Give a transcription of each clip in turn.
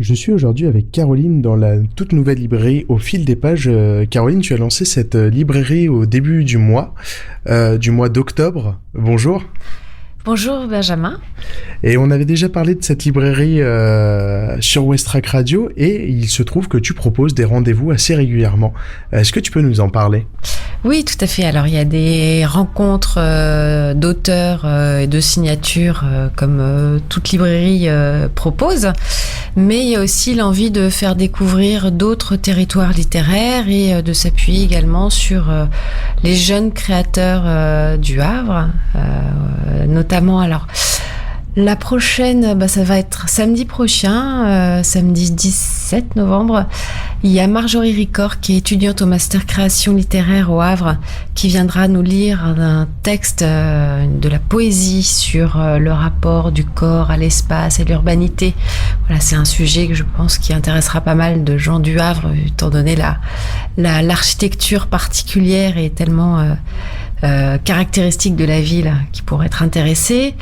Je suis aujourd'hui avec Caroline dans la toute nouvelle librairie Au fil des pages. Caroline, tu as lancé cette librairie au début du mois d'octobre. Bonjour. Bonjour Benjamin. Et on avait déjà parlé de cette librairie sur Westrack Radio et il se trouve que tu proposes des rendez-vous assez régulièrement. Est-ce que tu peux nous en parler ? Oui, tout à fait. Alors, il y a des rencontres d'auteurs et de signatures comme toute librairie propose, mais il y a aussi l'envie de faire découvrir d'autres territoires littéraires et de s'appuyer également sur les jeunes créateurs du Havre, notamment alors... La prochaine, ça va être samedi prochain, samedi 17 novembre. Il y a Marjorie Ricor, qui est étudiante au Master Création littéraire au Havre, qui viendra nous lire un texte de la poésie sur le rapport du corps à l'espace et l'urbanité. Voilà, c'est un sujet que je pense qui intéressera pas mal de gens du Havre, étant donné l'architecture particulière et tellement caractéristique de la ville qui pourrait être intéressée.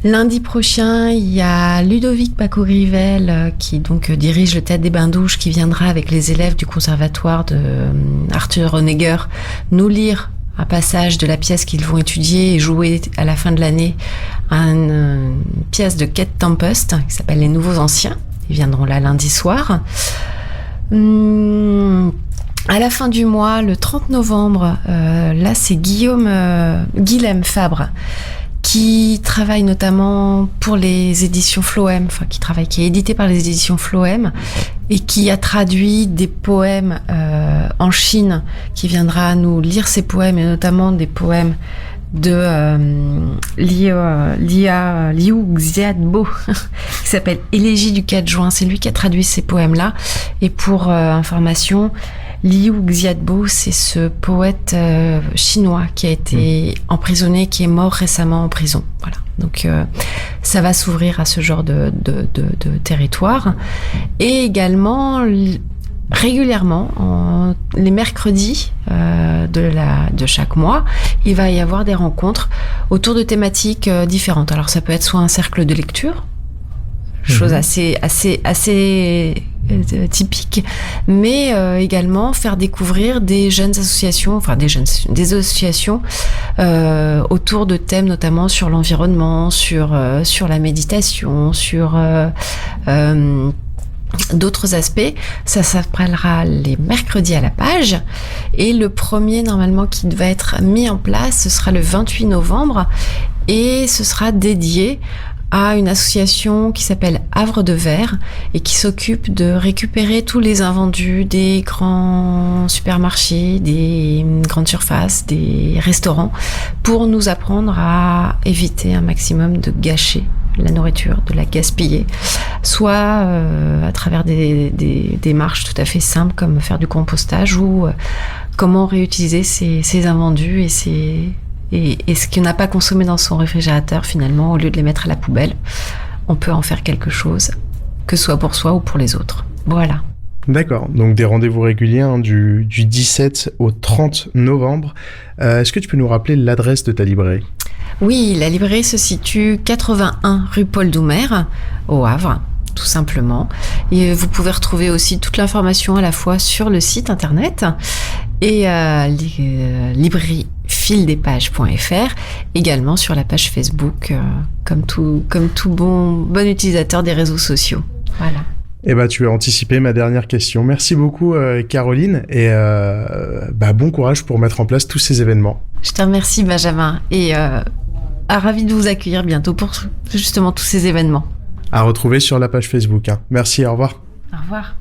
Lundi prochain, il y a Ludovic Bacco-Grivel qui donc dirige le Théâtre des Bains-Douches, qui viendra avec les élèves du conservatoire de Arthur Honegger nous lire un passage de la pièce qu'ils vont étudier et jouer à la fin de l'année, une pièce de Kate Tempest qui s'appelle Les Nouveaux Anciens. Ils viendront là lundi soir. À la fin du mois, le 30 novembre, là c'est Guilhem Fabre qui travaille notamment pour les éditions Floem, qui est édité par les éditions Floem et qui a traduit des poèmes en Chine, qui viendra nous lire ces poèmes et notamment des poèmes de Liu Xiaobo qui s'appelle Élégie du 4 juin. C'est lui qui a traduit ces poèmes-là. Et pour information, Liu Xiaobo, c'est ce poète chinois qui a été emprisonné, qui est mort récemment en prison. Voilà. Donc ça va s'ouvrir à ce genre de territoire. Et également régulièrement, les mercredis de chaque mois, il va y avoir des rencontres autour de thématiques différentes. Alors ça peut être soit un cercle de lecture, chose assez typique, mais également faire découvrir des associations autour de thèmes notamment sur l'environnement, sur la méditation, sur d'autres aspects. Ça s'appellera les mercredis à la page, et le premier normalement qui va être mis en place, ce sera le 28 novembre et ce sera dédié à une association qui s'appelle Havre de Verre et qui s'occupe de récupérer tous les invendus des grands supermarchés, des grandes surfaces, des restaurants, pour nous apprendre à éviter un maximum de gâcher la nourriture, de la gaspiller, soit à travers des démarches tout à fait simples comme faire du compostage ou comment réutiliser ces invendus et ce qu'on n'a pas consommé dans son réfrigérateur, finalement, au lieu de les mettre à la poubelle, on peut en faire quelque chose, que ce soit pour soi ou pour les autres. Voilà. D'accord, donc des rendez-vous réguliers du 17 au 30 novembre. Est-ce que tu peux nous rappeler l'adresse de ta librairie ? Oui, la librairie se situe 81 rue Paul Doumer, au Havre, tout simplement. Et vous pouvez retrouver aussi toute l'information à la fois sur le site internet et librairiefildespages.fr, également sur la page Facebook, comme tout bon utilisateur des réseaux sociaux. Voilà. Eh ben, tu as anticipé ma dernière question. Merci beaucoup, Caroline, et bon courage pour mettre en place tous ces événements. Je te remercie, Benjamin, et ravi de vous accueillir bientôt pour justement tous ces événements. À retrouver sur la page Facebook. Merci, au revoir. Au revoir.